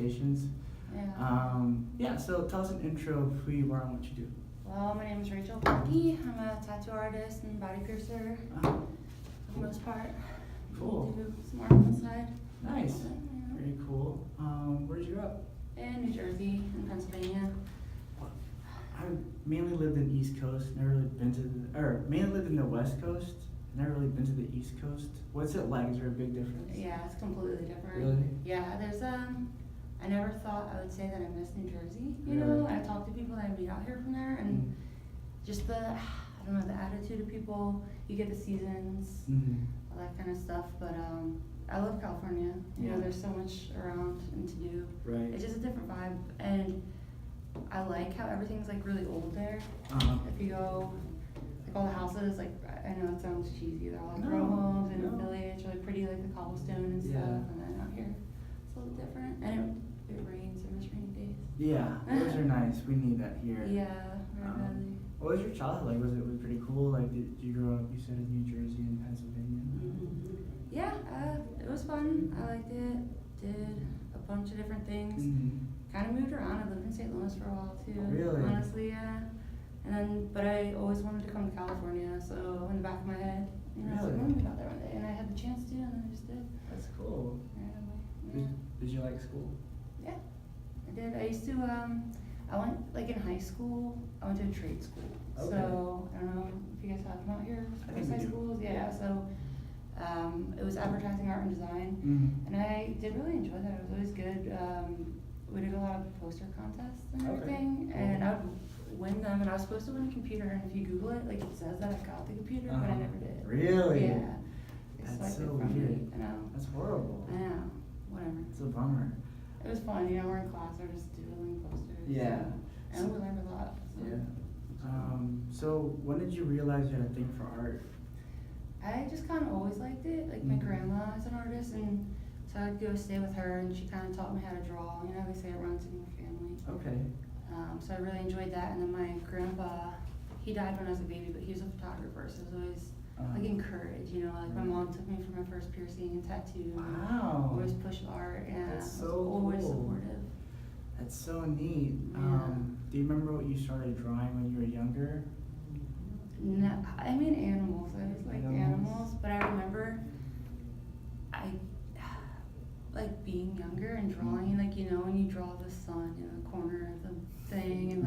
patients. Yeah. So tell us an intro of who you are and what you do. Well, my name is Rachael. I'm a tattoo artist and body piercer for the most part. Cool. Do some art on the side. Nice. Very cool. Where did you grow up? In New Jersey, in Pennsylvania. I mainly lived in the East Coast. Never really been to mainly lived in the West Coast. Never really been to the East Coast. What's it like? Is there a big difference? Yeah, it's completely different. Really? Yeah, there's I never thought I would say that I miss New Jersey. You Really? know, I talk to people that I meet out here from there, and just the the attitude of people. You get the seasons, all that kind of stuff. But I love California. You know, there's so much around and to do. Right. It's just a different vibe, and I like how everything's like really old there. If you go, like all the houses, like I know it sounds cheesy, they're all like row homes and village, really pretty, like the cobblestone and stuff. And then out here, it's a little different, and it rains. I miss rainy days. Yeah, those are nice. We need that here. Yeah, very badly. What was your childhood like? Was it pretty cool? Like, did you grow up? You said in New Jersey and Pennsylvania. Yeah, it was fun. I liked it. Did a bunch of different things. Kind of moved around. I lived in St. Louis for a while too. Really? Honestly, yeah. And then, but I always wanted to come to California, so in the back of my head, I was like, I'm gonna move out there one day, and I had the chance to, and I just did. That's cool. Yeah. Did you like school? Yeah, I did. I used to, I went, like in high school, I went to a trade school. Okay. So, I don't know if you guys have them out here, I think high we do. schools. Yeah, so it was advertising, art, and design, and I did really enjoy that. It was always good. We did a lot of poster contests and everything, and I would win them, and I was supposed to win a computer, and if you Google it, like it says that I got the computer, but I never did. Really? Yeah. That's so weird. I know. That's horrible. I know. Whatever. It's a bummer. It was fun, you know, we're in class, we're just doodling posters. Yeah. And we learned a lot. So. Yeah. So when did you realize you had a thing for art? I just kind of always liked it. Like my grandma is an artist, and so I'd go stay with her, and she kind of taught me how to draw. You know, they say it runs in your family. Okay. So I really enjoyed that. And then my grandpa, he died when I was a baby, but he was a photographer, so it was always like encouraged. You know, like my mom took me for my first piercing and tattoo. Wow. Always pushed art, and That's so was always cool. supportive. That's so neat. Yeah. Do you remember what you started drawing when you were younger? No, I mean animals. I always liked animals, but I remember I like being younger and drawing, like you know when you draw the sun in the corner of the thing, and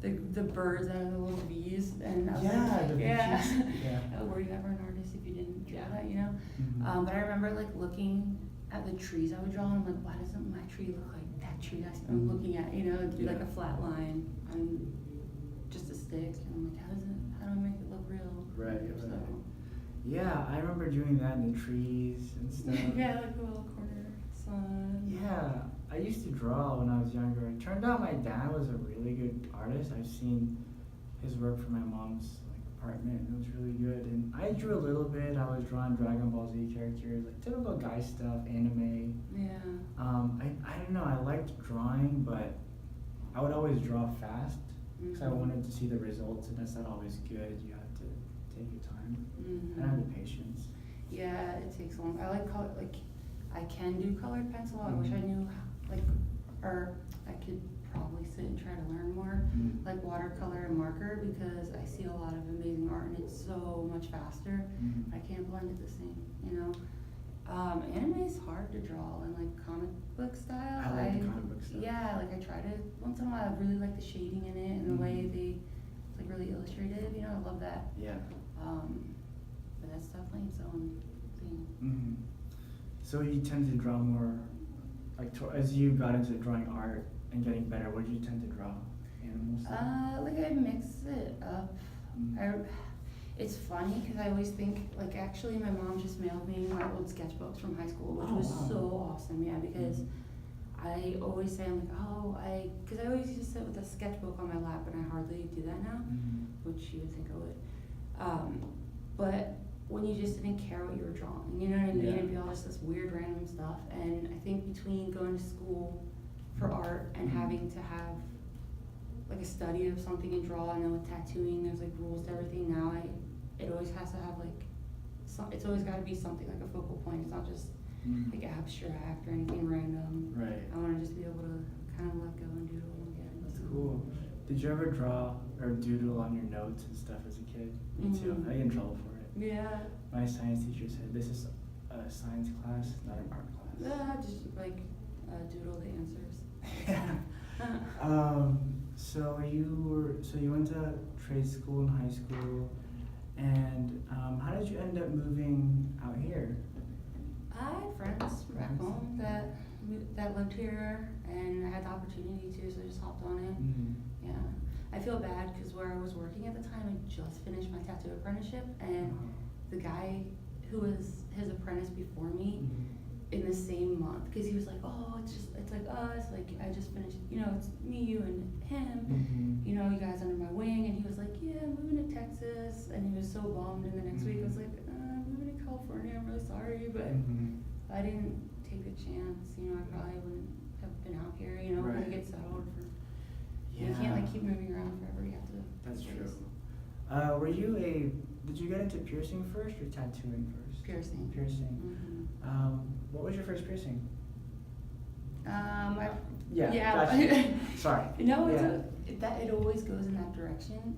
like the birds out of the little bees, and I was were you ever an artist if you didn't draw that, you know? But I remember like looking at the trees I would draw, and I'm like, why doesn't my tree look like that tree I'm looking at? You know, it'd be like a flat line and just a stick, and I'm like, how do I make it look real? Right. So, Yeah, I remember doing that in the trees and stuff. yeah, like a little corner sun. Yeah, I used to draw when I was younger. It turned out my dad was a really good artist. I've seen his work from my mom's apartment, and it was really good. And I drew a little bit. I was drawing Dragon Ball Z characters, like typical guy stuff, anime. Yeah. I don't know, I liked drawing, but I would always draw fast because I wanted to see the results, and that's not always good. You have to take your time. I don't have the patience. Yeah, it takes long. I like color, like I can do colored pencil. I wish I knew, or I could probably sit and try to learn more, like watercolor and marker, because I see a lot of amazing art and it's so much faster. I can't blend it the same, you know. Anime is hard to draw in like comic book style. I like the comic book style. Yeah, like I try to once in a while. I really like the shading in it and the way it's like really illustrated. You know, I love that. Yeah. But that's definitely its own thing. So you tend to draw more, like as you got into drawing art and getting better, what did you tend to draw? Animals? Like I mix it up. It's funny because I always think, like actually my mom just mailed me my old sketchbooks from high school, which was so awesome, yeah, because I always say, I'm like, because I always used to sit with a sketchbook on my lap, and I hardly do that now, which you would think I would. But when you just didn't care what you were drawing, you know what I mean? It'd be all just this weird random stuff, and I think between going to school for art and having to have like a study of something and draw, and then with tattooing, there's like rules to everything now. It always has to have like, it's always got to be something like a focal point. It's not just like abstract or anything random. Right. I want to just be able to kind of let go and doodle again. That's cool. Did you ever draw or doodle on your notes and stuff as a kid? Me too. I get in trouble for it. Yeah. My science teacher said, this is a science class, not an art class. Yeah, just like doodle the answers. So you went to trade school in high school, and how did you end up moving out here? I had friends back home that lived here, and I had the opportunity to, so I just hopped on it. Mm-hmm. Yeah, I feel bad because where I was working at the time, I just finished my tattoo apprenticeship, and the guy who was his apprentice before me, in the same month, because he was like, oh, it's like us, like I just finished, it's me, you, and him, you guys under my wing, and he was like, yeah, I'm moving to Texas, and he was so bummed, and the next week I was like, I'm moving to California, I'm really sorry, but if I didn't take the chance, I probably wouldn't have been out here, Right. to get settled for, Yeah. you can't like keep moving around forever, you have to. That's true. Did you get into piercing first or tattooing first? Piercing. Piercing. What was your first piercing? Yeah. Gotcha. Sorry. No, it always goes in that direction.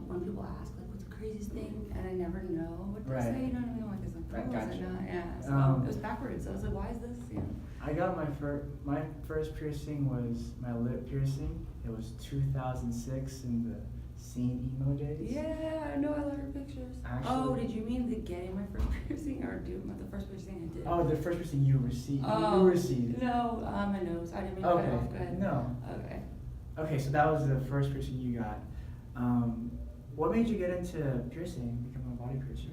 When people ask, like, what's the craziest thing, and I never know what to Right. say, I'm like, is it Right, is gotcha. it not? Yeah, so it was backwards. I was like, why is this? Yeah. I got my first piercing was my lip piercing. It was 2006 in the scene emo days. Yeah, I know, I love your pictures. Actually, did you mean the getting my first piercing, or the first piercing I did? Oh, the first piercing you received. Oh, you received. No, my nose. I didn't mean to cut it off. Go ahead. No. Okay. Okay, so that was the first piercing you got. What made you get into piercing, become a body piercer?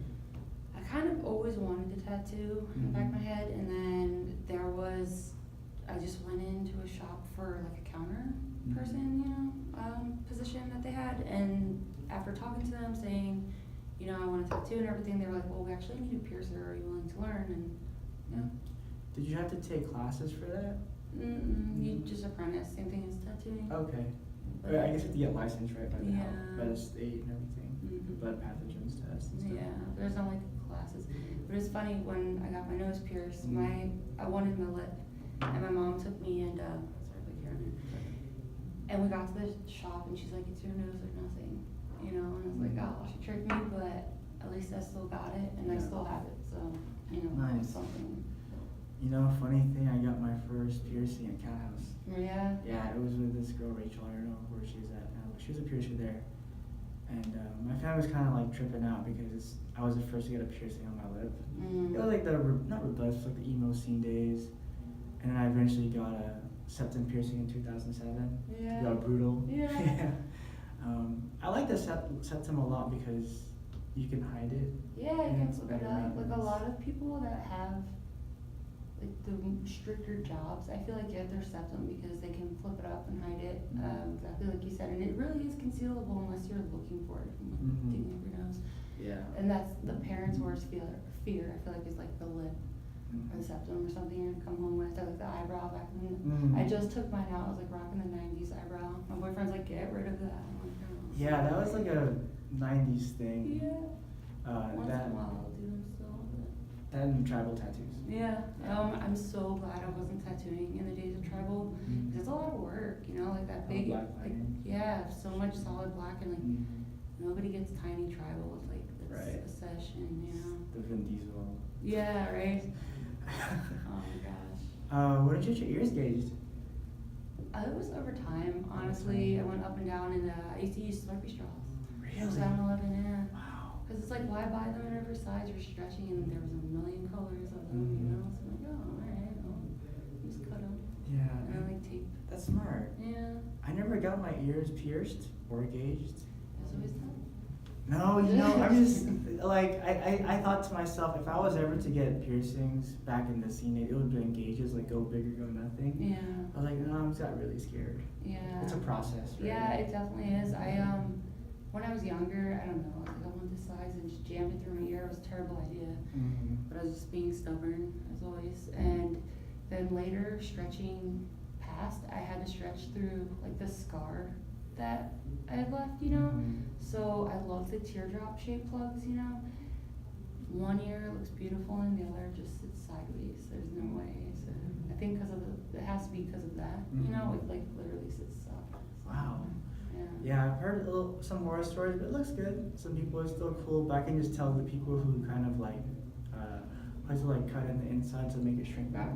I kind of always wanted to tattoo in the back of my head, and then I just went into a shop for like a counter person, position that they had, and after talking to them, saying, I want a tattoo and everything, they were like, well, we actually need a piercer, are you willing to learn? And yeah. Did you have to take classes for that? You just apprentice, same thing as tattooing. Okay. I guess you have to get licensed, right, by the state and everything, blood pathogens test and stuff. Yeah, there's not like classes. But it's funny, when I got my nose pierced, I wanted my lip, and my mom took me and, and we got to the shop, and she's like, it's your nose or nothing, and I was like, oh, she tricked me, but at least I still got it, and I still have it, so, Nice. something. Funny thing, I got my first piercing at Cat House. Yeah? Yeah, it was with this girl, Rachael. I don't know where she's at now, but she was a piercer there. And my family was kind of like tripping out because I was the first to get a piercing on my lip. It was like not rebellious, like the emo scene days. And then I eventually got a septum piercing in 2007. Yeah. Got brutal. Yeah. I like the septum a lot because you can hide it. Yeah, you can flip it better up. Like a maintenance. lot of people that have like the stricter jobs, I feel like get their septum because they can flip it up and hide it, exactly like you said, and it really is concealable unless you're looking for it from like digging up your nose. Yeah. And that's the parents' worst fear. I feel like is like the lip or the septum or something you're gonna come home with, or like the eyebrow back then. I just took mine out. I was like rocking the 90s eyebrow. My boyfriend's like, get rid of that. I'm like, no. Yeah, that was like a 90s thing. Yeah. Once in a while I'll do them still. But. And tribal tattoos. Yeah, I'm so glad I wasn't tattooing in the days of tribal, because it's a lot of work, like that big, black like, yeah, so much solid black, and like, nobody gets tiny tribal, it's like, it's a session, The Vin Diesel. Yeah, right? Oh my gosh. When did you get your ears gauged? It was over time, honestly. I went up and down, and I used to use Slurpee straws. Really? 7-Eleven, yeah. Wow. Because it's like, why buy them in every size? You're stretching, and there was a million colors of them, So I'm like, oh, alright, I'll just cut them. Yeah. And I like tape. That's smart. Yeah. I never got my ears pierced or gauged. That's always done. No, I'm just, like, I thought to myself, if I was ever to get piercings back in the scene, it would be gauges, like, go big or go nothing. Yeah. I was like, no, I just got really scared. Yeah. It's a process, right? Yeah, it definitely is. When I was younger, I don't know, I was like, I want this size, and just jammed it through my ear. It was a terrible idea. But I was just being stubborn, as always. And then later, stretching past, I had to stretch through, like, the scar that I had left, So I love the teardrop shaped plugs, One ear looks beautiful and the other just sits sideways. There's no has to be because of that. You know, it like literally sits up. So, Wow. Yeah. Yeah, I've heard some horror stories, but it looks good. Some people are still cool, but I can just tell the people who kind of like had to like cut in the inside to make it shrink back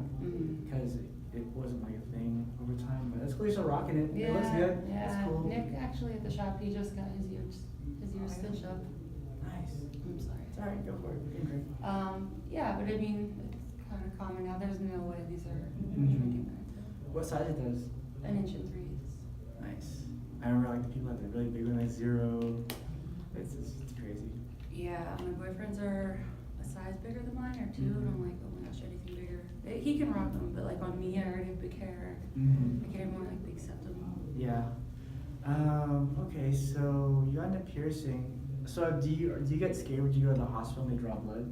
because it wasn't like a thing over time. But it's cool, you're still rocking it. Yeah, It looks good. yeah. It's cool. Nick actually at the shop, he just got his ears stitched up. Nice. I'm sorry. It's alright, go for it. You can drink. Yeah, but I mean, it's kind of common now. There's no way these are Mhm. shrinking back to What size it does? 1 inch and 3/8. Nice. I remember like the people that are really big one, like 0. It's crazy. Yeah, my boyfriends are a size bigger than mine, or 2, and I'm like, oh my gosh, anything bigger. He can rock them, but like on me, I already have big hair. I carry more like big septum. Yeah. Okay, so you got into piercing. So do you get scared when you go to the hospital and they draw blood?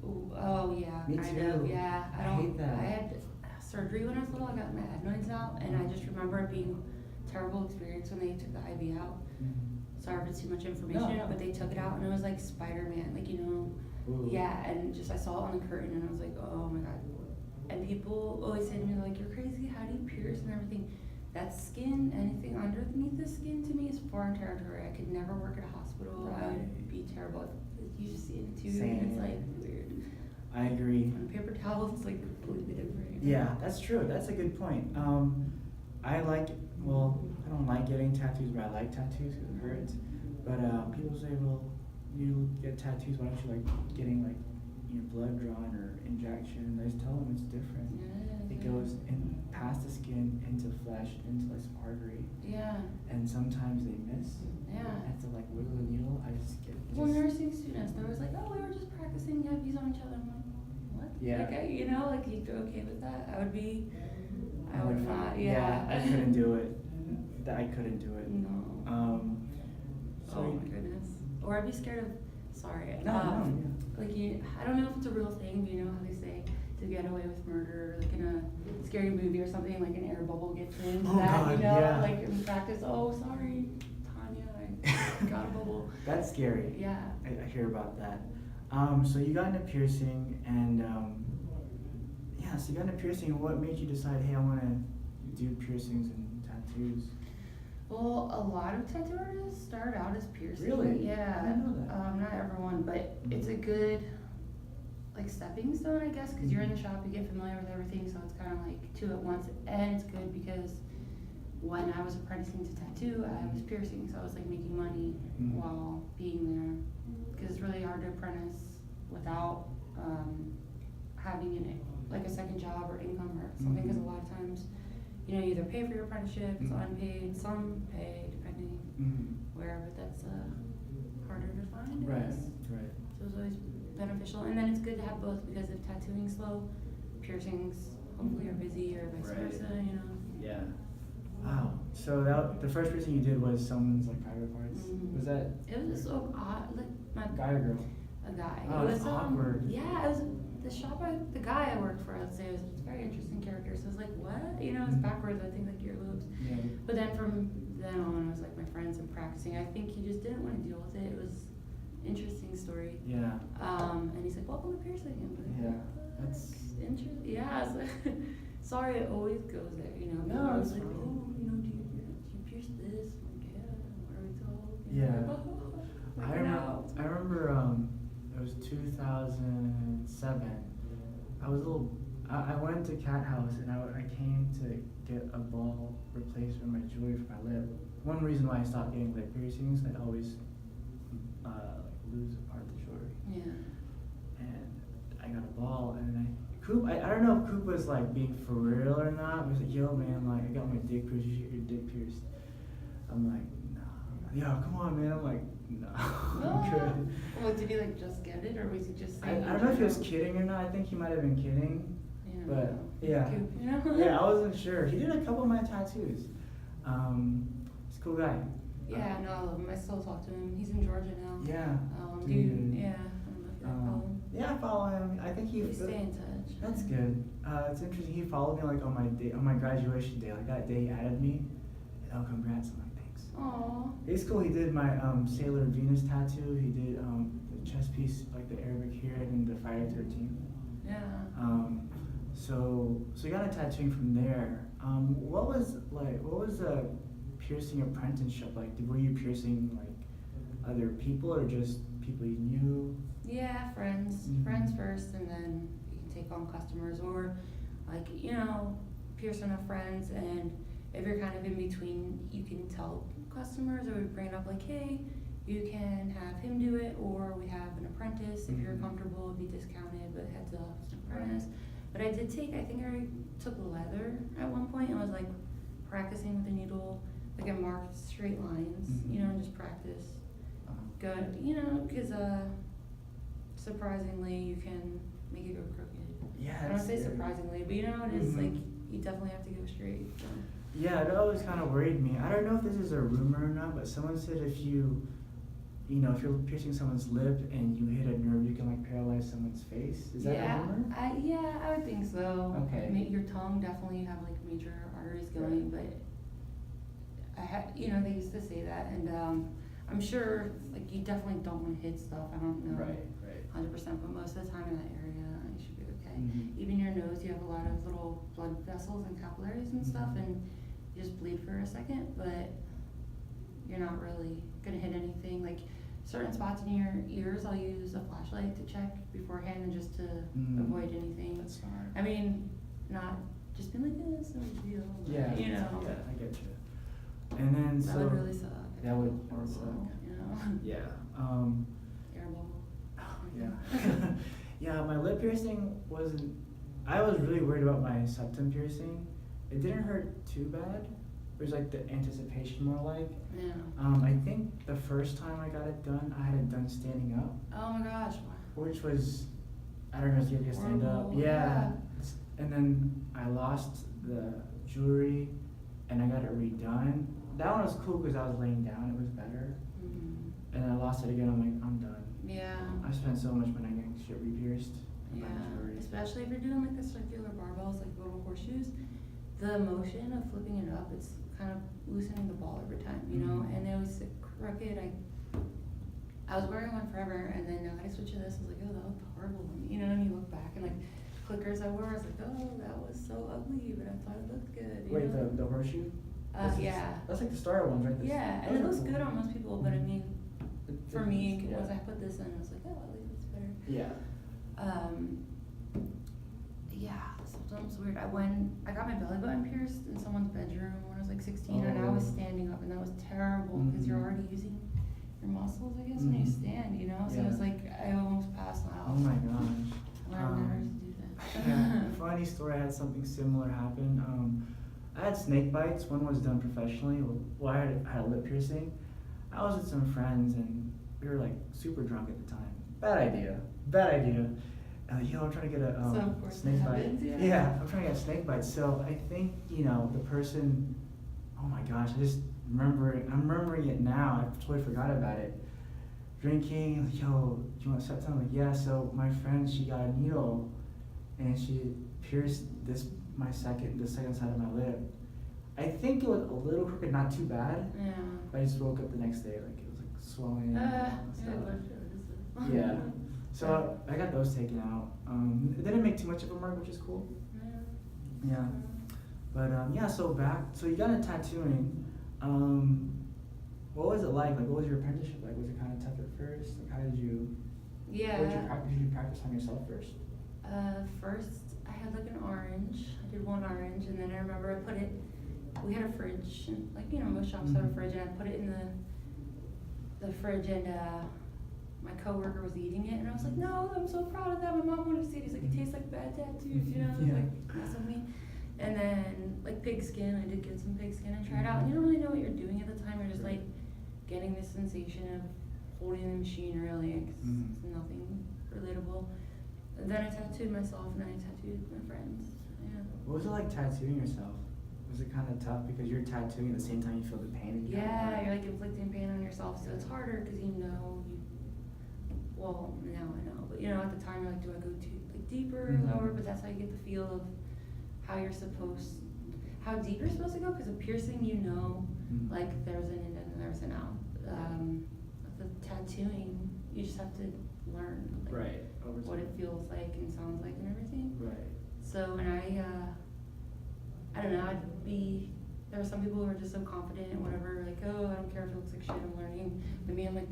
Ooh, oh yeah, Me kind too. of. Yeah, I hate that. I had surgery when I was little. I got my adenoids out, and I just remember it being a terrible experience when they took the IV out. Sorry if it's too much information, No. but they took it out, and it was like Spider-Man, like Ooh. yeah, and just I saw it on the curtain, and I was like, oh my god. And people always say to me like, you're crazy. How do you pierce and everything? That skin, anything underneath the skin to me is foreign territory. I could never work at a hospital. I would be terrible. You just see it in a tube, and it's like weird. I agree. On paper towels, it's like completely different. Yeah, that's true. That's a good point. I don't like getting tattoos, but I like tattoos because it hurts. But people say, well, you get tattoos, why don't you like getting like your blood drawn or injection? I just tell them it's different. Yeah, It goes in past the skin into flesh into like some artery, Yeah, and sometimes they miss. yeah. I have to like wiggle the needle. I just get. Well, nursing students, they're always like, oh, we were just practicing IVs on each other. I'm like, what? Yeah. Like, like you're okay with that? I would be. I would Mortified. not. Yeah. I couldn't do it. I couldn't do it. No. So Oh my goodness. Or I'd be scared of. Sorry. No. Like I don't know if it's a real thing, but you know how they say to get away with murder, like in a scary movie or something, like an air bubble gets into Oh, that, God, you know, yeah. like in practice. Oh, sorry, Tanya, I got a bubble. That's scary. Yeah. I hear about that. So you got into piercing, and so you got into piercing. What made you decide, hey, I want to do piercings and tattoos? Well, a lot of tattoo artists start out as piercing. Really? Yeah. I didn't know that. Not everyone, but it's a good like stepping stone, I guess, because you're in the shop, you get familiar with everything, so it's kind of like 2 at once. And it's good because when I was apprenticing to tattoo, I was piercing, so I was like making money while being there. Because it's really hard to apprentice without having like a second job or income or something. Because a lot of times, you either pay for your apprenticeship, it's unpaid, some pay depending where, but that's harder to find. I Right. guess. Right. So it's always beneficial, and then it's good to have both because if tattooing's slow, piercings hopefully are busy or vice Right. versa. Yeah. Wow. So the first piercing you did was someone's like private parts. Was that It was so odd, like guy or girl? a guy. Oh, it was that's awkward. Yeah, it was the shop. The guy I worked for, I'd say, was a very interesting character. So I was like, what? It's backwards. I think like earlobes. Yeah. But then from then on, it was like my friends and practicing. I think he just didn't want to deal with it. It was interesting story. Yeah. And he's like, welcome to piercing. And Yeah. That's interesting. Yeah. So, sorry, it always goes there. No, People are it's like, fine. oh, do you pierce this? I'm like, yeah. What are we told? Yeah. I remember it was 2007. I was a little. I went to Cat House and I came to get a ball replaced with my jewelry for my lip. One reason why I stopped getting lip piercings, I'd always lose a part of the jewelry. Yeah. And I got a ball, and then I don't know if Coop was like being for real or not. He was like, yo man, like I got my dick pierced, you should get your dick pierced. I'm like, nah. Yo, come on man. I'm like, no, I'm good. Well, did he like just get it, or was he just I saying? don't know if he was kidding or not. I think he might have been kidding. But yeah. Coop, Yeah, I wasn't sure. He did a couple of my tattoos. He's a cool guy. Yeah, no, I love him. I still talk to him. He's in Georgia now. Yeah. Dude, yeah. I don't know if you follow him. Yeah, I follow him. I think We stay in touch. That's good. It's interesting. He followed me like on my graduation day. Like that day, he added me. And, oh, congrats! I'm like, thanks. Aww. It's cool. He did my Sailor Venus tattoo. He did the chest piece, like the Arabic here, and the Friday 13th. Yeah. So you got a tattooing from there. What was a piercing apprenticeship like? Were you piercing like other people or just people you knew? Yeah, friends. Mm-hmm. Friends first, and then you can take on customers, or like, pierce enough friends, and if you're kind of in between, you can tell customers, or we bring it up like, hey, you can have him do it, or we have an apprentice. If you're comfortable, it'd be discounted, but heads up, it's an apprentice. But I think I took leather at one point and was like practicing with the needle, like I marked straight lines, and just practice. Good, because surprisingly you can make it go crooked. Yeah. I don't say surprisingly, but it is like you definitely have to go straight. So. Yeah, it always kind of worried me. I don't know if this is a rumor or not, but someone said if you're piercing someone's lip and you hit a nerve, you can like paralyze someone's face. Is that a rumor? I would think so. Okay. Your tongue definitely have like major arteries going, but they used to say that, and I'm sure like you definitely don't want to hit stuff. I don't know. Right. 100%, but most of the time in that area, you should be okay. Mm-hmm. Even your nose, you have a lot of little blood vessels and capillaries and stuff, and you just bleed for a second, but you're not really gonna hit anything. Like certain spots in your ears, I'll use a flashlight to check beforehand, and just to avoid anything. That's smart. I mean, not just being like, this, no big deal. But, Yeah. Yeah, I get you. And then that would really suck. That would horrible, suck. Yeah. Air bubble. Yeah. Yeah, my lip piercing wasn't. I was really worried about my septum piercing. It didn't hurt too bad. It was like the anticipation more like. Yeah. I think the first time I got it done, I had it done standing up. Oh my gosh. Which was, I don't know if you had to stand up. Yeah. And then I lost the jewelry, and I got it redone. That one was cool because I was laying down. It was better. And then I lost it again. I'm like, I'm done. Yeah. I spent so much money getting shit re-pierced. Yeah. Especially if you're doing like the circular barbells, like little horseshoes. The motion of flipping it up, it's kind of loosening the ball every time, and they always sit crooked. I was wearing one forever, and then I switched to this. I was like, oh, that looked horrible. And you look back, and like clickers I wore, I was like, oh, that was so ugly, but I thought it looked good. Wait, the horseshoe? Yeah. That's like the starter ones, right? Yeah, and it looks good on most people, but I mean, for me, yeah. once I put this in, I was like, oh, at least it's better. Yeah. Yeah, sometimes weird. I got my belly button pierced in someone's bedroom when I was like 16, and I was standing up, and that was terrible because you're already using your muscles, I guess, when you stand, So it was like I almost passed out. Oh my gosh. I learned never to do that. Yeah, funny story. I had something similar happen. I had snake bites. One was done professionally. Well, I had a lip piercing. I was with some friends, and we were like super drunk at the time. Bad idea. I'm trying to get a snake bite. Yeah, I'm trying to get a snake bite. So I think the person. Oh my gosh! I just I'm remembering it now. I totally forgot about it. Drinking. Yo, do you want to set something? Like, yeah. So my friend, she got a needle, and she pierced the second side of my lip. I think it was a little crooked, not too bad. Yeah. But I just woke up the next day, like it was like swelling. Yeah. So I got those taken out. It didn't make too much of a mark, which is cool. Yeah. But so you got into tattooing. What was it like? Like, what was your apprenticeship like? Was it kind of tough at first? Like, how did you? Yeah. What did you practice on yourself first? First I had like an orange. I did one orange, and then I remember we had a fridge, and like most shops have a fridge, and I put it in the fridge, and my coworker was eating it, and I was like, no, I'm so proud of that. My mom wanted to see it. He's like, it tastes like bad tattoos, like mess with me. And then like pig skin, I did get some pig skin and try it out. And you don't really know what you're doing at the time. You're just like getting this sensation of holding the machine really, because it's nothing relatable. And then I tattooed myself, and then I tattooed my friends. Yeah. What was it like tattooing yourself? Was it kind of tough because you're tattooing at the same time you feel the pain? Yeah, you're like inflicting pain on yourself, so it's harder because well, now I know, but at the time you're like, do I go too like deeper or lower? But that's how you get the feel of how deep you're supposed to go, because a piercing, like there's an in and there's an out. The tattooing, you just have to learn, like, right, over what it feels like and sounds like and everything. Right. So when I don't know, there are some people who are just so confident and whatever, like, oh, I don't care if it looks like shit, I'm learning. But me, I'm like,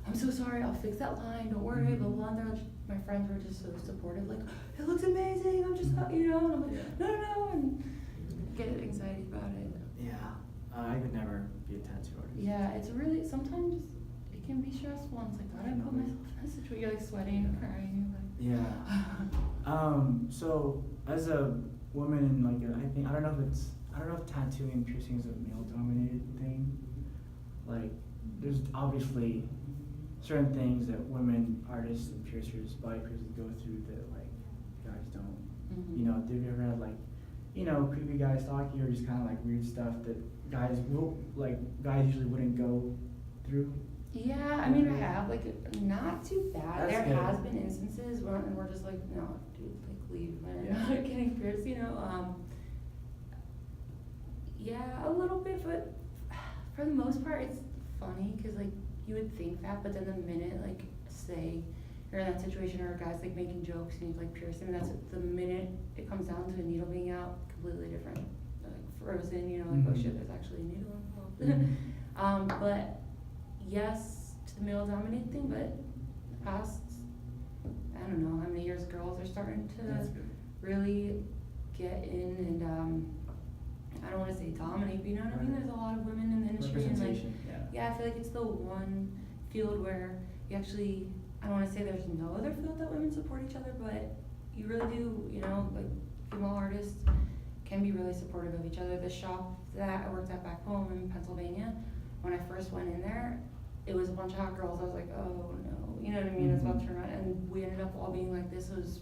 I'm so sorry, I'll fix that line, don't worry, blah, blah, blah. My friends were just so supportive, like, it looks amazing, I'm just, you know, and I'm like, no, and get anxiety about it. Yeah, I could never be a tattoo artist. Yeah, it's really, sometimes it can be stressful, and it's like, why did I put myself in this situation? You're like sweating and crying, like. Yeah. So as a woman in like I don't know if tattooing and piercing is a male-dominated thing. Like, there's obviously certain things that women artists and piercers, body piercers go through that like guys don't. Mm-hmm. You know, have you ever had like, you know, creepy guys stalking or just kind of like weird stuff that guys usually wouldn't go through? Yeah, I mean, I have, like, not too bad. That's there good. has been instances where we're just like, no, dude, like, leave. We're not getting pierced, you know. Yeah, a little bit, but for the most part, it's funny because, like, you would think that, but then the minute, like, say you're in that situation or a guy's, like, making jokes and he's, like, piercing, and that's the minute it comes down to a needle being out, completely different. Like, frozen, you know, like, oh shit, there's actually a needle involved. But yes, to the male-dominated thing, but the past, I don't know how many years girls are starting to really get in and, I don't want to say dominate, but you know what I mean? There's a lot of women in the industry, and like, yeah, I feel like it's the one field where you actually, I don't want to say there's no other field that women support each other, but you really do, you know, like, female artists can be really supportive of each other. The shop that I worked at back home in Pennsylvania, when I first went in there, it was a bunch of hot girls. I was like, oh no, you know what I mean? It's about to turn around, and we ended up all being like, this was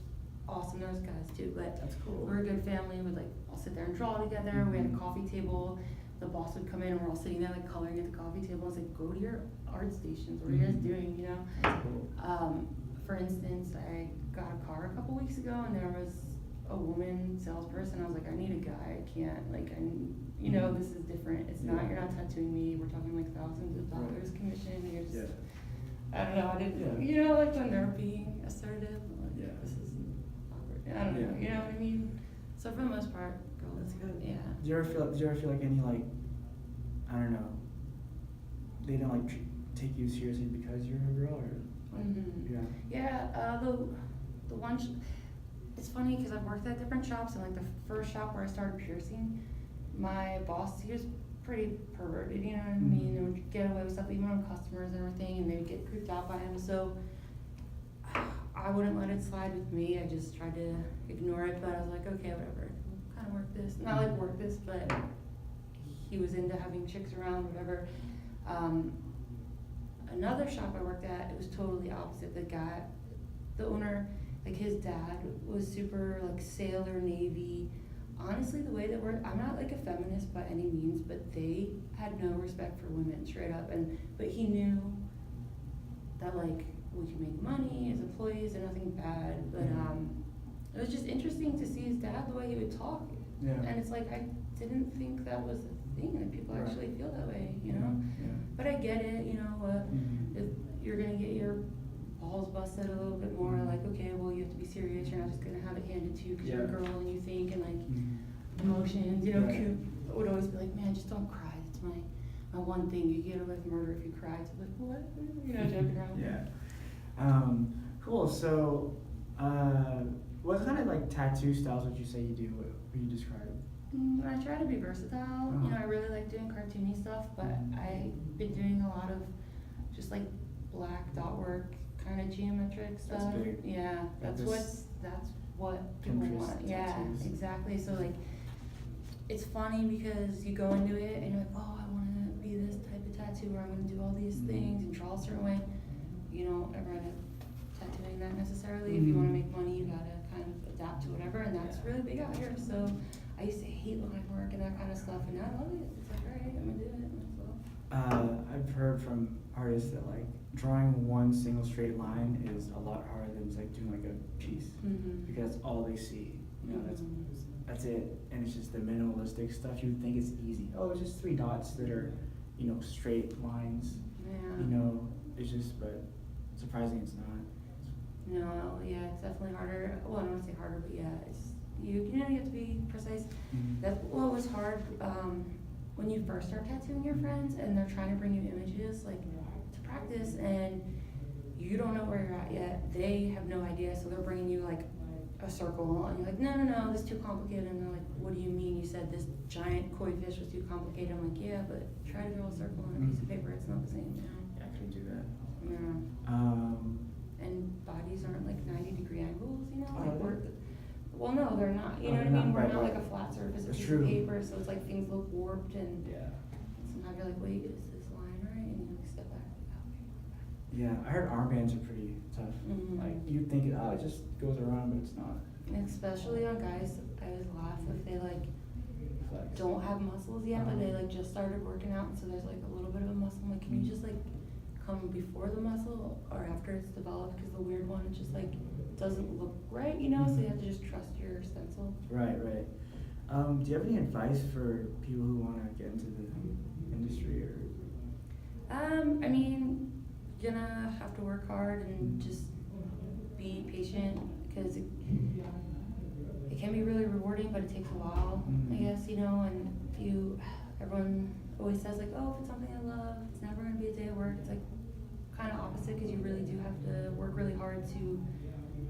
awesome, those guys too, but that's cool. We're a good family. We'd like all sit there and draw together. We had a coffee table. The boss would come in and we're all sitting there like coloring at the coffee table. I was like, go to your art stations. What are you guys doing, you know? That's cool. For instance, I got a car a couple weeks ago and there was a woman salesperson. I was like, I need a guy. I can't, like, you know, this is different. It's not, you're not tattooing me. We're talking like thousands of dollars commission. And you're just, I don't know, I didn't, you know, like when they're being assertive, I'm like, this is awkward. I don't know, you know what I mean? So for the most part, girls. That's good. Yeah. Do you ever feel like any like, I don't know, they don't like take you seriously because you're a girl or? Like, Yeah, the one, it's funny because I've worked at different shops, and like the first shop where I started piercing, my boss, he was pretty perverted, you know what I mean? And would get away with stuff even on customers and everything, and they would get creeped out by him. So I wouldn't let it slide with me. I just tried to ignore it, but I was like, okay, whatever. Kind of work this, not like work this, but he was into having chicks around, whatever. Another shop I worked at, it was totally opposite. The owner, like his dad was super like sailor, Navy. Honestly, the way that I'm not like a feminist by any means, but they had no respect for women, straight up. But he knew that like we could make money as employees and nothing bad. But it was just interesting to see his dad, the way he would talk. Yeah. And it's like, I didn't think that was a thing, that people actually feel that way, you know? Yeah. But I get it, you know, if you're gonna get your balls busted a little bit more, like, okay, well, you have to be serious, you're not just gonna have it handed to you because you're a girl and you think, and like, emotions, you know, Coop would always be like, man, just don't cry, it's my one thing, you get away with murder if you cry. So like, what? You know, joking around. Yeah. Cool, so, what kind of like tattoo styles would you say you do, what you describe? I try to be versatile. You know, I really like doing cartoony stuff, but I've been doing a lot of just like black dot work, kind of geometric stuff. That's big. Yeah, that's what people Pinterest want. Yeah, tattoos. exactly. So like, it's funny because you go into it and you're like, oh, I want to be this type of tattoo, or I'm going to do all these things and draw a certain way. You don't ever end up tattooing that necessarily. If you want to make money, you gotta kind of adapt to whatever, and that's really big out here. So I used to hate line work and that kind of stuff, and now I love it. It's like, alright, I'm gonna do it. I've heard from artists that like drawing one single straight line is a lot harder than like doing like a piece, because that's all they see. You know, that's it, and it's just the minimalistic stuff. You would think it's easy. Oh, it's just 3 dots that are, you know, straight lines. Yeah. You know, it's just, but surprising it's not. No, yeah, it's definitely harder. Well, I don't want to say harder, but yeah, you you have to be precise. That's what was hard, when you first start tattooing your friends and they're trying to bring you images, like, to practice, and you don't know where you're at yet. They have no idea, so they're bringing you, like, a circle, and you're like, no, this is too complicated. And they're like, what do you mean? You said this giant koi fish was too complicated. I'm like, yeah, but try to draw a circle on a piece of paper. It's not the same, you know? Yeah, I couldn't do that. Yeah. And bodies aren't like 90-degree angles, you know? Like well, no, they're not. You know what I mean? We're not like a flat surface, a piece of paper, so it's like things look warped, and sometimes you're like, wait, is this line right? And you like step back, like, okay. Yeah, I heard armbands are pretty tough. Like, you think it just goes around, but it's not. And especially on guys, I always laugh if they like Flex. don't have muscles yet, but they like just started working out, and so there's like a little bit of a muscle. I'm like, can you just like come before the muscle or after it's developed? Because the weird one, it just like doesn't look right, you know? So you have to just trust your stencil. Right. Do you have any advice for people who want to get into the industry, or? I mean, you're gonna have to work hard and just be patient, because it can be really rewarding, but it takes a while, I guess, you know. And everyone always says like, oh, if it's something I love, it's never gonna be a day of work. It's like kind of opposite, because you really do have to work really hard to,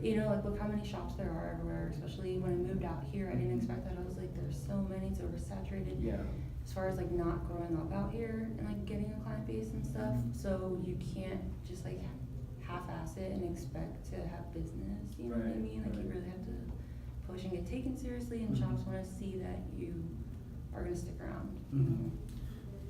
you know, like look how many shops there are everywhere. Especially when I moved out here, I didn't expect that. I was like, there's so many, it's oversaturated. Yeah. As far as like not growing up out here and like getting a client base and stuff, so you can't just like half-ass it and expect to have business, you know what I mean? Like you really have to push and get taken seriously, and shops want to see that you are gonna stick around. You know?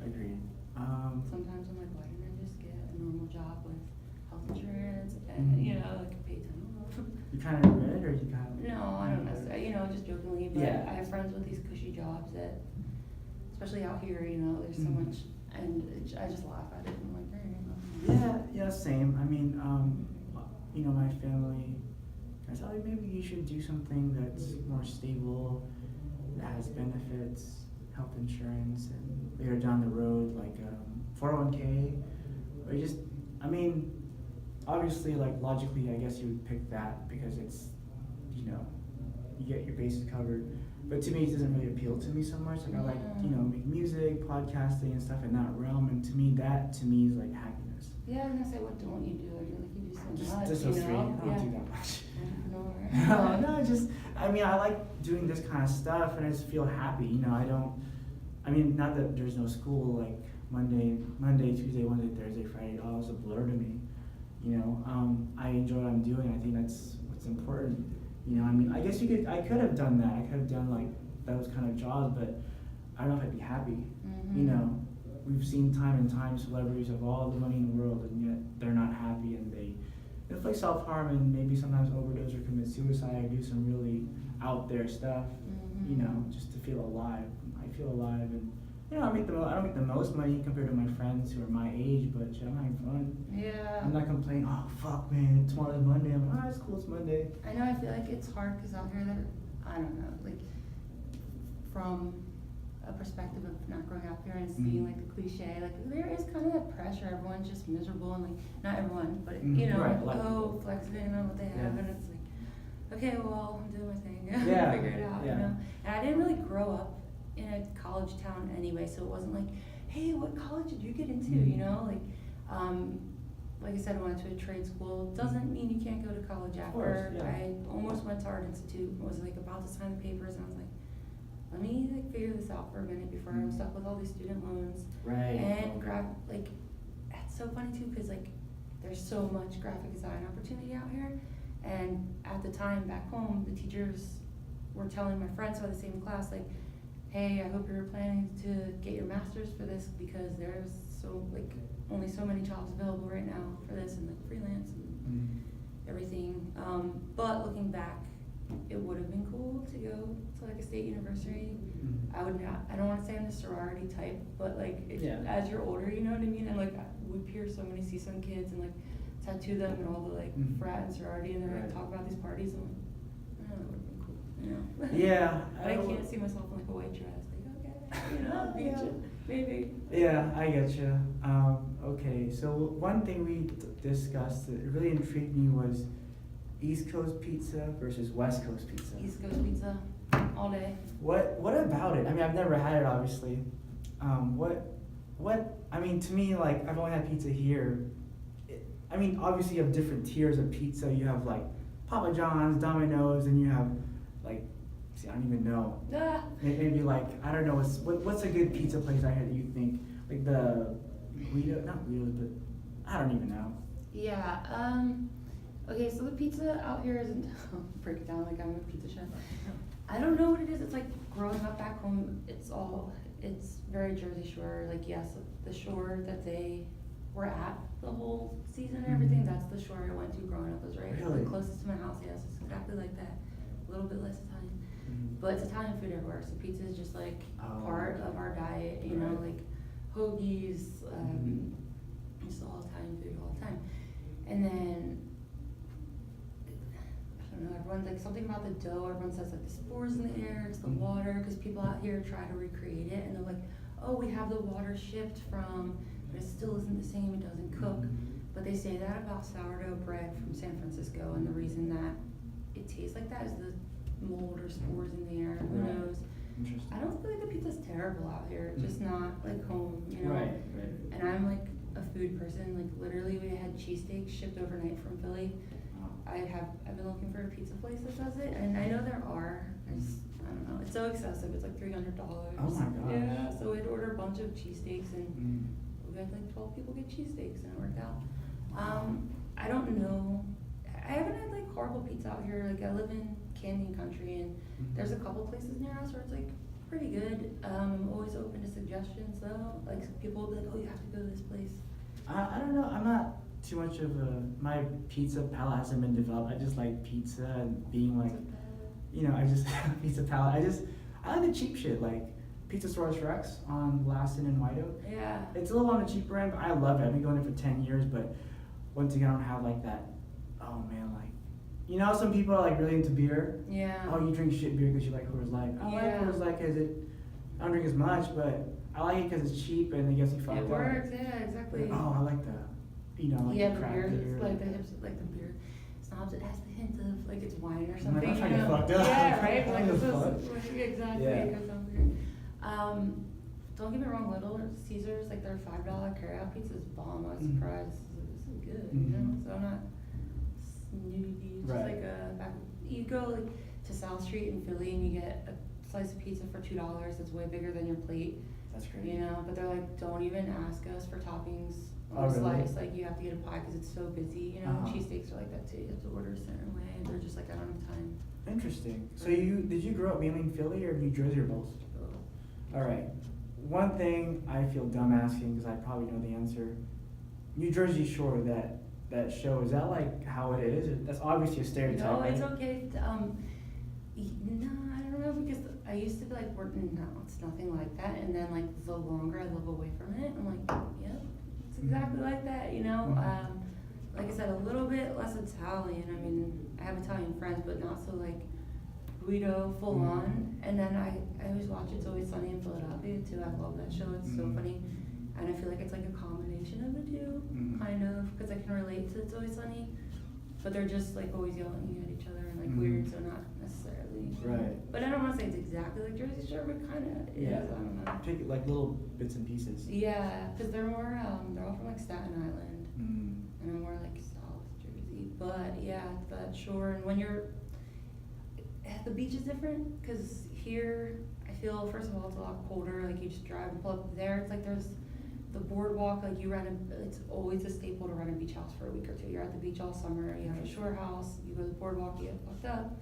Agreed. Sometimes I'm like, why didn't I just get a normal job with health insurance and you know, like pay $10? You kind of regret it, or you kind of? No, I don't necessarily. You know, just jokingly, but I have friends with these cushy jobs that, especially out here, you know, there's so much, and I just laugh at it. I'm like, Yeah, same. I mean, you know, my family, I said, oh, maybe you should do something that's more stable, that has benefits, health insurance, and later down the road, like 401k, or just, I mean, obviously, like logically, I guess you would pick that because it's, you know, you get your bases covered. But to me, it doesn't really appeal to me so much. Like I like, you know, make music, podcasting, and stuff in that realm. And to me, is like happiness. Yeah, I was gonna say, what don't you do? I feel like you do so much. Just so straight. I don't do that much. No, just, I mean, I like doing this kind of stuff, and I just feel happy. You know, I mean, not that there's no school, like Monday, Tuesday, Wednesday, Thursday, Friday, all is a blur to me. You know, I enjoy what I'm doing. I think that's what's important. You know, I mean, I guess I could have done that. I could have done like those kind of jobs, but I don't know if I'd be happy. You know, we've seen time and time celebrities have all the money in the world, and yet they're not happy, and they inflict self-harm, and maybe sometimes overdose or commit suicide, or do some really out there stuff. You know, just to feel alive. I feel alive, and you know, I don't make the most money compared to my friends who are my age, but shit, I'm having fun. Yeah. I'm not complaining, oh fuck man, tomorrow's Monday. I'm like, it's cool, it's Monday. I know, I feel like it's hard because out here I don't know, like from a perspective of not growing up here and seeing like the cliche, like there is kind of that pressure. Everyone's just miserable, and like, not everyone, but you know, flexing on what they have, and it's like, okay, well, I'm doing my thing. Figure it out, you know? And I didn't really grow up in a college town anyway, so it wasn't like, hey, what college did you get into, you know? Like I said, I went to a trade school. Doesn't mean you can't go to college after. I almost went to Art Institute, was like about to sign the papers, and I was like, let me like figure this out for a minute before I'm stuck with all these student loans. And it's so funny too, because like there's so much graphic design opportunity out here, and at the time back home, the teachers were telling my friends who had the same class, like, hey, I hope you're planning to get your master's for this, because there's only so many jobs available right now for this, and like freelance and everything. But looking back, it would have been cool to go to like a state university. I don't want to say I'm the sorority type, but like as you're older, you know what I mean? And like we peer so many CSUN kids and like tattoo them and all the like frat and sorority, and they're like talk about these parties, and I'm like, oh, that would have been cool, you know? Yeah. But I can't see myself in like a white dress, like, okay, you know, maybe. Yeah, I get you. Okay, so one thing we discussed that really intrigued me was East Coast pizza versus West Coast pizza. East Coast pizza, all day. What about it? I mean, I've never had it, obviously. I mean, to me, like, I've only had pizza here. I mean, obviously you have different tiers of pizza. You have like Papa John's, Domino's, and you have like, see, I don't even know. Maybe like, I don't know, what's a good pizza place out here that you think, like the Guido, not Guido's, but I don't even know. Yeah, okay, so the pizza out here isn't, break it down like I'm a pizza chef. I don't know what it is, it's like growing up back home, it's very Jersey Shore, like yes, the shore that they were at the whole season and everything, that's the shore I went to growing up, was right Really? the closest to my house, yes, it's exactly like that, a little bit less Italian. But it's Italian food everywhere, so pizza is just like part of our diet, you know, like hoagies, just all Italian food all the time. And then, I don't know, everyone's like, something about the dough, everyone says like the spores in the air, it's the water, because people out here try to recreate it, and they're like, oh, we have the water shipped from, but it still isn't the same, it doesn't cook. But they say that about sourdough bread from San Francisco, and the reason that it tastes like that is the mold or spores in the air, who knows. I don't feel like the pizza's terrible out here, it's just not like home, you know. Right. And I'm like a food person, like literally we had cheesesteaks shipped overnight from Philly. I've been looking for a pizza place that does it, and I know there are. I don't know, it's so excessive, it's like $300. Oh my gosh. Yeah, so we'd order a bunch of cheesesteaks, and we had like 12 people get cheesesteaks, and it worked out. I don't know, I haven't had like horrible pizza out here, like I live in Canyon Country, and there's a couple places near us where it's like pretty good. I'm always open to suggestions though, like people will be like, oh, you have to go to this place. I don't know, I'm not too much of my pizza palate hasn't been developed. I just like pizza and being like, you know, I just, pizza palate, I like the cheap shit, like Pizza Source Rex on Laston and White Oak. Yeah. It's a little on the cheaper end, but I love it. I've been going there for 10 years, but once again, I don't have like that, oh man, like, you know, some people are like really into beer. Yeah. Oh, you drink shit beer because you like Coors Light. I like Coors Light because I don't drink as much, but I like it because it's cheap and it gets you fucked up. It works, yeah, exactly. Oh, I like the, you know, like the craft beer. Like the hips, like the beer snobs, it has the hint of like it's wine or something. I'm trying to get fucked up. Yeah, right. Like What it's the fuck? exactly. Yeah. It goes on weird. Don't get me wrong, Little Caesars, like their $5 carryout pizza is bomb. I was surprised. This is good, you know. So I'm not snooty. It's just like you go like to South Street in Philly and you get a slice of pizza for $2. It's way bigger than your plate. That's crazy. You know, but they're like, don't even ask us for toppings Oh, on the really? slice. Like you have to get a pie because it's so busy. You know, cheesesteaks are like that too. You have to order a certain way. They're just like, I don't have time. Interesting. So did you grow up mainly in Philly or New Jersey or both? All right. One thing I feel dumb asking because I probably know the answer. New Jersey Shore, that show, is that like how it is? That's obviously a stereotype. No, right? it's okay. No, I don't know because I used to be like, no, it's nothing like that. And then like the longer I live away from it, I'm like, yep, it's exactly like that. You know, like I said, a little bit less Italian. I mean, I have Italian friends, but not so like Guido full on. And then I always watch It's Always Sunny in Philadelphia too. I love that show. It's so funny. And I feel like it's like a combination of the two, kind of, because I can relate to It's Always Sunny, but they're just like always yelling at each other and like weird, so not necessarily. Right. But I don't want to say it's exactly like Jersey Shore, but kind of is. I don't know. Take it like little bits and pieces. Yeah, because they're more, they're all from like Staten Island, and I'm more like South Jersey. But yeah, that shore, and when you're, the beach is different, because here, I feel, first of all, it's a lot colder, like you just drive and pull up there, it's like there's the boardwalk, like it's always a staple to rent a beach house for a week or two. You're at the beach all summer, you have a shore house, you go to the boardwalk, you get fucked up,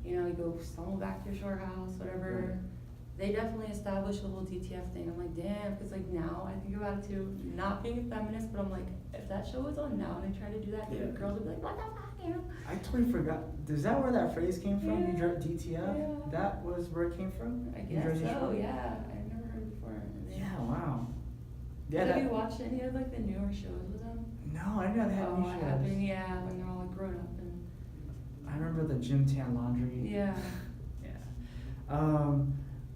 you know, you go stumble back to your shore house, whatever. They definitely established the whole DTF thing. I'm like, damn, because like now I think about it too, not being a feminist, but I'm like, if that show was on now and they tried to do that, girls would be like, what the fuck, you know? I totally forgot. Is that where that phrase came from? Yeah. DTF? Yeah. That was where it came from? I New guess Jersey so, Shore? yeah. I've never heard it before. Yeah, wow. Yeah, Have you watched any of like the newer shows with them? No, I didn't know they had new I shows. have been, yeah, when they're all like grown up and. I remember the Gym Tan Laundry. Yeah. Yeah.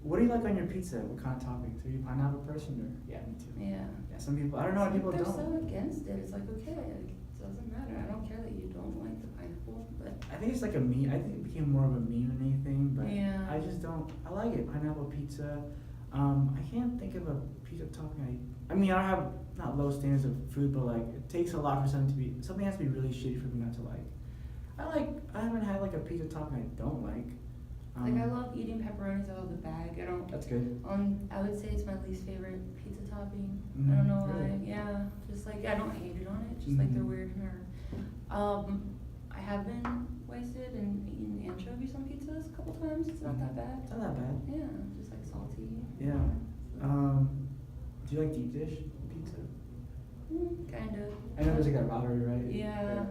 What do you like on your pizza? What kind of toppings? Are you a pineapple person or? Yeah, me too. Yeah. Yeah, some people, I don't know, people They're don't. so against it. It's like, okay, like, it doesn't matter. I don't care that you don't like the pineapple, but. I think it's like a meme. I think it became more of a meme than anything, but Yeah. I just don't. I like it. Pineapple pizza. I can't think of a pizza topping. I mean, I have not low standards of food, but like it takes a lot for something has to be really shitty for me not to like. I haven't had like a pizza topping I don't like. Like I love eating pepperonis out of the bag. I don't. That's good. I would say it's my least favorite pizza topping. Mm, I don't know really? why. Yeah, just like I don't hate it on it. Just like they're weird or. I have been wasted and eaten anchovies on pizzas a couple times. It's not that bad. It's not that bad. Yeah, just like salty. Yeah. Do you like deep dish pizza? Kind of. I know there's like a rivalry, right? Yeah.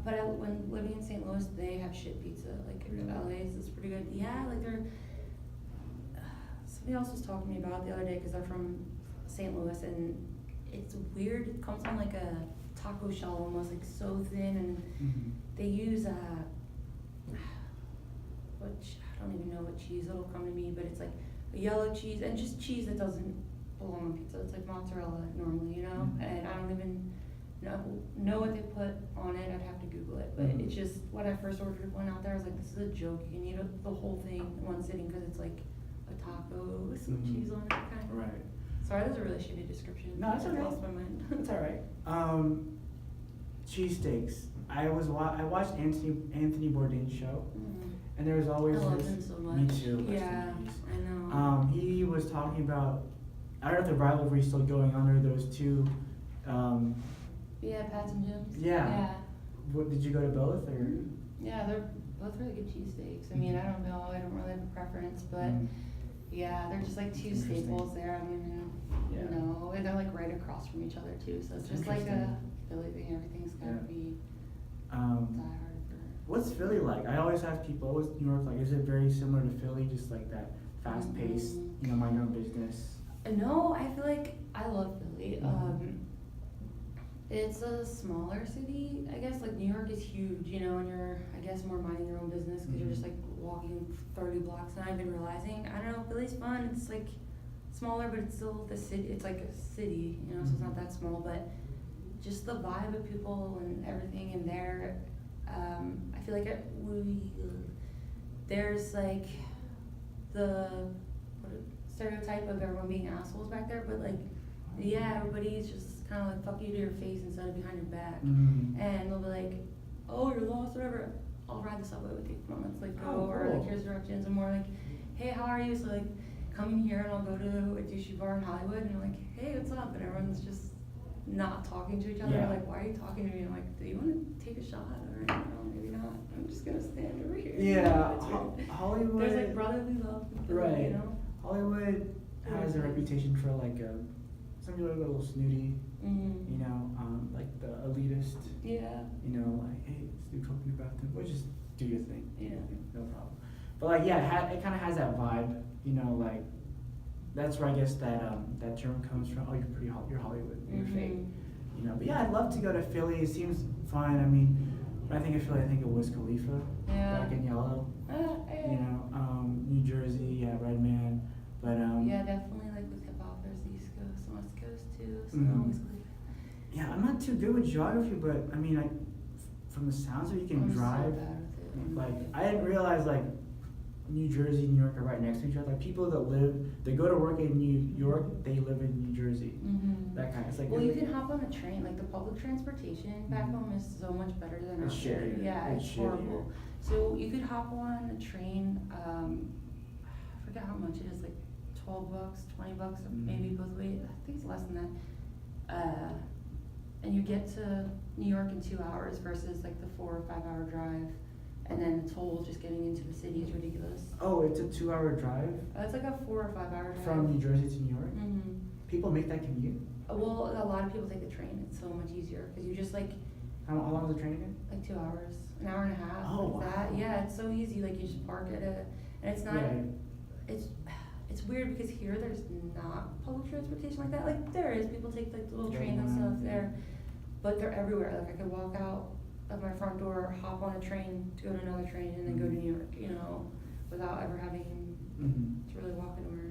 But when living in St. Louis, they have shit pizza. Like LA's is pretty good. Yeah, like they're. Somebody else was talking to me about it the other day because they're from St. Louis and it's weird. It comes on like a taco shell almost, like so thin, and they use which I don't even know what cheese it'll come to me, but it's like a yellow cheese and just cheese that doesn't belong on pizza. It's like mozzarella normally, you know, and I don't even know what they put on it. I'd have to Google it, but it's just when I first ordered one out there, I was like, this is a joke. You can eat the whole thing in one sitting because it's like a taco with some cheese on it, kind of. Right. Sorry, that was a really shitty description. No, it's okay. I lost my mind. It's alright. Cheesesteaks. I watched Anthony Bourdain's show, and there was always I love this. him so much. Me too. Yeah, I know. He was talking about. I don't know if the rivalry is still going on. Or those two. Yeah, Pat's and Jim's. Yeah. What did you go to both or? Yeah, they're both really good cheesesteaks. I mean, I don't know. I don't really have a preference, but yeah, they're just like two staples there. I don't even know. And they're like right across from each other too. So it's just like a Philly thing. Everything's gotta be die hard for. What's Philly like? I always ask people, what's New York like? Is it very similar to Philly? Just like that fast paced, mind your own business? No, I feel like I love Philly. It's a smaller city, I guess. Like New York is huge, you know, and you're, I guess, more minding your own business because you're just like walking 30 blocks and I've been realizing, I don't know, Philly's fun. It's like smaller, but it's still the city. It's like a city, you know, so it's not that small, but just the vibe of people and everything in there. I feel like there's like the stereotype of everyone being assholes back there, but like, yeah, everybody's just kind of like fuck you to your face instead of behind your back, and they'll be like, oh, you're lost, whatever. I'll ride the subway with you. Come on, let's like go, or like here's directions. And more like, hey, how are you? So like, come in here and I'll go to a douchey bar in Hollywood, and I'm like, hey, what's up? And everyone's just not talking to each other. Like, why are you talking to me? I'm like, do you want to take a shot? Or no, maybe not. I'm just gonna stand over here. Yeah, Hollywood. There's like brotherly love. Right. You know? Hollywood has a reputation for like some people are a little snooty. You know, like the elitist. Yeah. You know, like, hey, let's do coke in the bathroom. Well, just do your thing. Yeah. No problem. But like, yeah, it kind of has that vibe. You know, like that's where I guess that term comes from. Oh, you're Hollywood. You're fake. You know, but yeah, I'd love to go to Philly. It seems fun. I mean, when I think of Philly, I think of Wiz Khalifa. Yeah. Black and Yellow. You know, New Jersey, yeah, Redman. But yeah, definitely like with hip hop, there's the East Coast and West Coast too. So Wiz Khalifa. Yeah, I'm not too good with geography, but I mean, from the sounds of it, you can drive. So bad with it. Like, I didn't realize like New Jersey and New York are right next to each other. Like people they go to work in New York, they live in New Jersey. That kind of. It's like. Well, you can hop on a train. Like the public transportation back home is so much better than It's out there. shittier. Yeah, It's it's horrible. So you could hop on a train. I forget how much it is. Like $12, $20, maybe both ways. I think it's less than that. And you get to New York in 2 hours versus like the 4 or 5 hour drive, and then the toll just getting into the city is ridiculous. Oh, it's a 2 hour drive? It's like a 4 or 5 hour drive. From New Jersey to New York? People make that commute? Well, a lot of people take the train. It's so much easier because you just like. How long is the train again? Like 2 hours, an hour and a half. Oh, like wow. that. Yeah, it's so easy. Like you just park at and it's not. Yeah. It's weird because here there's not public transportation like that. Like there is. People take like the little trains and stuff there, but they're everywhere. Like I could walk out of my front door, hop on a train to go to another train, and then go to New York. You know, without ever having to really walk anywhere.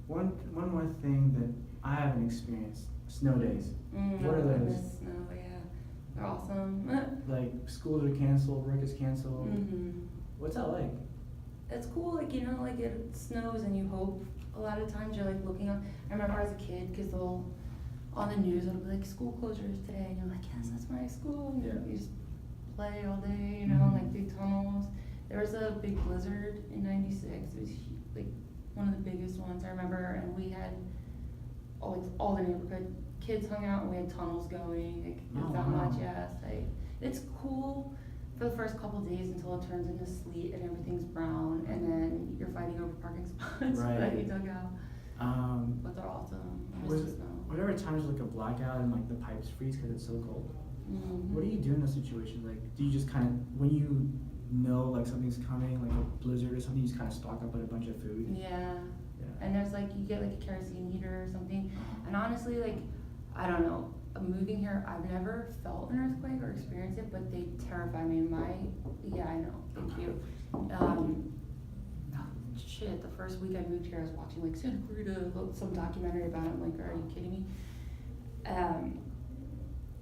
One more thing that I haven't experienced: snow days. What are I those? miss snow. Yeah, they're awesome. Like schools are canceled, work is canceled. What's that like? it's cool, like, you know, like it snows and you hope a lot of times you're like looking on. I remember as a kid, because they'll, on the news, it'll be like school closures today, and you're like, yes, that's my school. And Yeah. you just play all day, you know, Mhm. like through tunnels. There was a big blizzard in '96. It was like one of the biggest ones I remember, and we had all the neighborhood kids hung out, and we had tunnels going. Like, it was Oh, that wow. much, yeah. So it's cool for the first couple days until it turns into sleet and everything's brown, and then you're fighting over parking spots Right. that you dug out. Um, But they're awesome. I miss was the it, snow. were there ever times like a blackout and like the pipes freeze because it's so cold? Mhm. What do you do in those situations? Like, do you just kind of, when you know like something's coming, like a blizzard or something, you just kind of stock up on a bunch of food? Yeah. Yeah. And there's like, you get like a kerosene heater or something. Uh-huh. And honestly, like, I don't know, moving here, I've never felt an earthquake or experienced it, but they terrify me. Yeah, I know, thank you. Shit, the first week I moved here, I was watching like Santa Clarita, some documentary about it. I'm like, are you kidding me?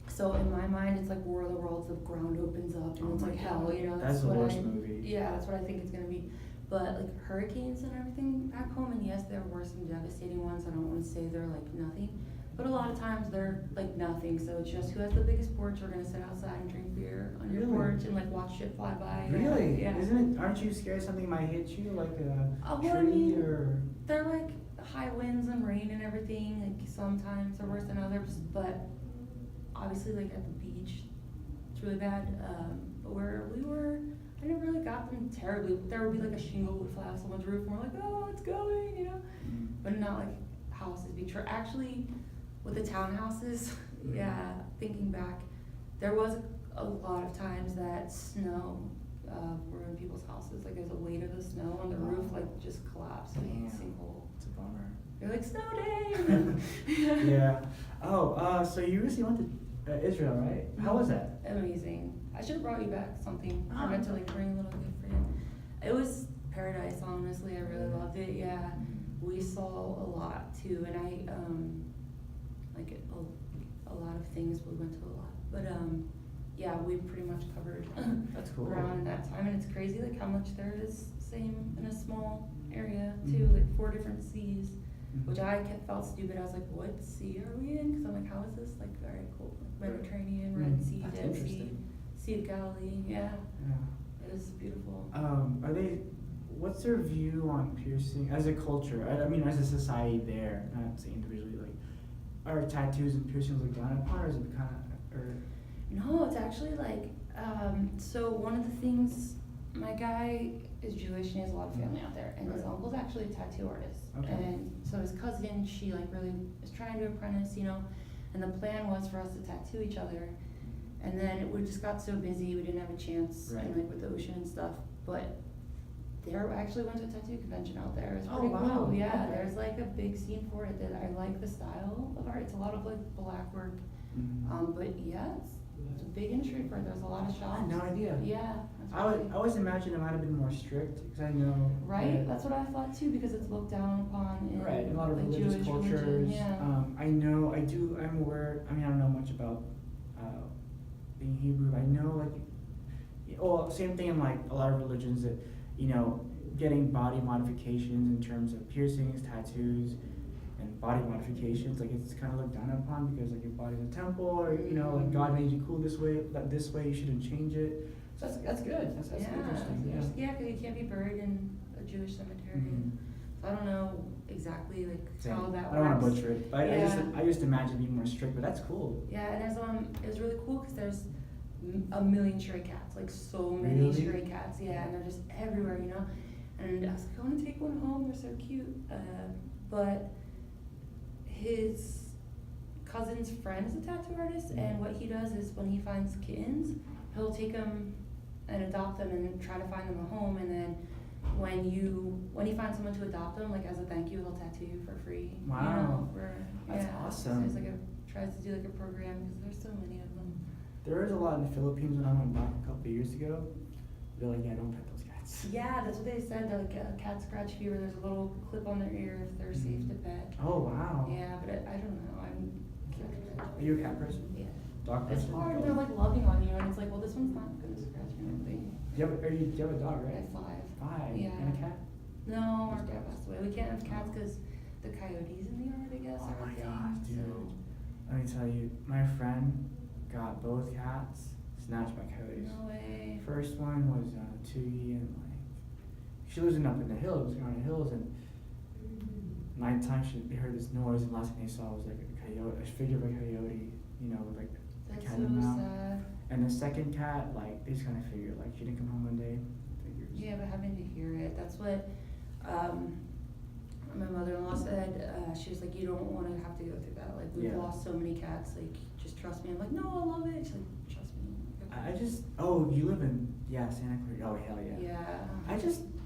So in my mind, it's like War of the Worlds, the ground opens up and Oh it's my like hell, God. you know? That's the what worst movie. Yeah, that's what I think it's gonna be. But like hurricanes and everything back home, and yes, there were some devastating ones. I don't want to say they're like nothing, but a lot of times they're like nothing. So it's just who has the biggest porch. We're gonna sit outside and drink beer on your Really? porch and like watch shit fly by. Really? Yeah. Isn't it? Aren't you scared something might hit you, like a Well, I tree mean, or? they're like high winds and rain and everything. Like sometimes they're worse than others, but obviously like at the beach, it's really bad. But where we were, I never really got them terribly. There would be like a shingle would fly off someone's roof, and we're like, oh, it's going, you know. But not like houses being actually with the townhouses. Yeah, thinking back, there was a lot of times that snow ruined people's houses. Like there's a weight of the snow on the roof, like just collapsed, like Damn. sinkhole. It's a bummer. You're like snow day. Yeah. Oh, so you recently went to Israel, right? How was that? Amazing. I should have brought you back something. I Ah. meant to like bring a little gift for you. It was paradise, honestly. I really loved it. Yeah, we saw a lot too, and I like a lot of things. We went to a lot, but yeah, we pretty much covered That's cool. around in that time, and it's crazy like how much there is same in a small area too, Mhm. like 4 different seas. Mhm. Which I felt stupid. I was like, what sea are we in? Because I'm like, how is this? Like, all right, cool. Like Mediterranean, Red Sea, That's Dead Sea, interesting. Sea of Galilee. Yeah, Yeah. it was beautiful. Are they? What's their view on piercing as a culture? I mean, as a society there, not saying individually. Like, are tattoos and piercings looked down upon, or is it kind of, or? No, it's actually like, so one of the things, my guy is Jewish and he has a lot of family out there, and his Right. uncle's actually a tattoo artist. Okay. And so his cousin, she like really is trying to apprentice, you know, and the plan was for us to tattoo each other. And then we just got so busy, we didn't have a chance, Right. and like with the ocean and stuff. But there actually went to a tattoo convention out there. It's Oh, pretty wow. cool. Yeah, Okay. there's like a big scene for it that I like the style of art. It's a lot of like black work. But yeah, it's a big industry for it. There's a lot of shops. I had no idea. Yeah. that's I really- always imagined it might have been more strict because I know. Right, that- that's what I thought too, because it's looked down upon in Right, in a lot of like religious Jewish cultures. religion, yeah. I'm aware, I mean, I don't know much about being Hebrew, but I know, like, well, same thing in, like, a lot of religions that, you know, getting body modifications in terms of piercings, tattoos, and body modifications, like, it's kind of looked down upon because, like, your body's a temple, or, you know, like, God made you cool this way, but this way you shouldn't change it. So that's good, that's Yeah, interesting, yeah, because you can't be buried in a Jewish cemetery. Mhm. So I don't know exactly like Same. how that works. I don't want to butcher it, but Yeah. I just imagine it being more strict, but that's cool. Yeah, and there's it was really cool because there's a million stray cats, like so many Really? stray cats. Yeah, and they're just everywhere, you know. And I was like, I want to take one home. They're so cute. But his cousin's friend is a tattoo artist, and what he does is when he finds kittens, he'll take them and adopt them and try to find them a home, and then when he finds someone to adopt them, like as a thank you, he'll tattoo you for free. Wow. You know, That's awesome. So he's like tries to do like a program because there's so many of them. There is a lot in the Philippines when I went back a couple of years ago. They're like, yeah, don't pet those cats. Yeah, that's what they said. They're like cat scratch fever. There's a little clip on their ear if they're safe to pet. Oh, wow. Yeah, but I don't know. Are you a cat person? Yeah. Dog It's person? hard. They're like loving on you, and it's like, well, this one's not gonna scratch me or anything. Do you have a dog, I right? have 5. 5. Yeah. And a cat? our cat passed away. We can't have cats because the coyotes in the yard, I guess. Oh are a my thing, gosh, dude. so- Let me tell you, my friend got both cats snatched by coyotes. No way. First one was Toogie, and like she lives up in the hills, around the hills, and nighttime she heard this noise, and last thing they saw was like a coyote, a figure of a coyote, you know, with like a That's cat so in the mouth. sad. And the second cat, like they just kind of figured, like she didn't come home one day. Figures. Yeah, but having to hear it, that's what my mother-in-law said. She was like, you don't want to have to go through that. Like, we've Yeah. lost so many cats. Like, just trust me. I'm like, no, I love it. She's like, trust me. You live in Santa Cruz. Oh hell yeah. Yeah.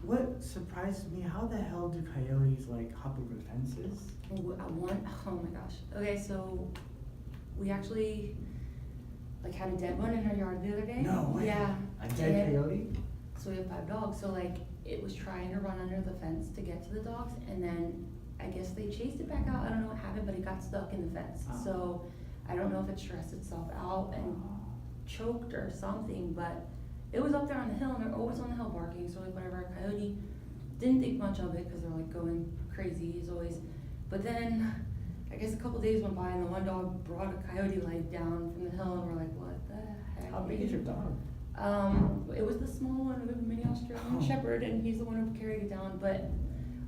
What surprises me, how the hell do coyotes like hop over fences? Oh my gosh. Okay, so we actually like had a dead one in our yard the other day. No way. Yeah. A dead coyote? So we have 5 dogs. So like it was trying to run under the fence to get to the dogs, and then I guess they chased it back out. I don't know what happened, but it got stuck in the fence. Oh. So I don't know if it stressed itself out and choked or something, but it was up there on the hill, and they're always on the hill barking. So like whatever, a coyote didn't think much of it because they're like going crazy as always. But then I guess a couple days went by, and the one dog brought a coyote leg down from the hill, and we're like, what the heck? How big is your dog? It was the small one, a mini Australian Shepherd, and he's the one who carried it down. But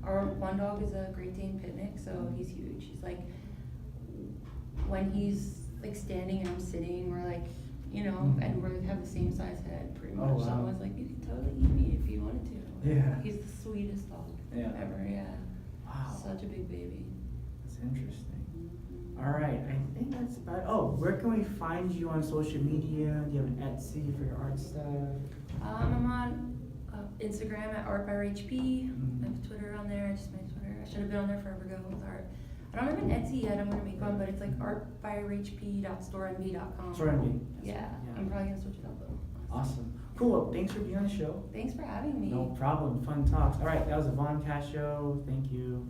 our one dog is a Great Dane Pit Mix, so he's huge. He's like, when he's like standing and I'm sitting, we're like, you know, and we have the same size head pretty much. Oh, wow. So I was like, you could totally eat me if you wanted to. Yeah. He's the sweetest dog ever, yeah. Wow. Such a big baby. That's interesting. Mhm. All right, I think that's about. Oh, where can we find you on social media? Do you have an Etsy for your art stuff? I'm on Instagram at art by RHP. Mhm. I have Twitter on there. I just made Twitter. I should have been on there forever ago with art. I don't have an Etsy yet. I'm gonna make one, but it's like artbyrhp.storenb.com. Sorry, me. Yeah, I'm probably gonna switch it up though. Awesome. Cool. Well, thanks for being on the show. Thanks for having me. No problem. Fun talks. All right, that was a Voncast show. Thank you.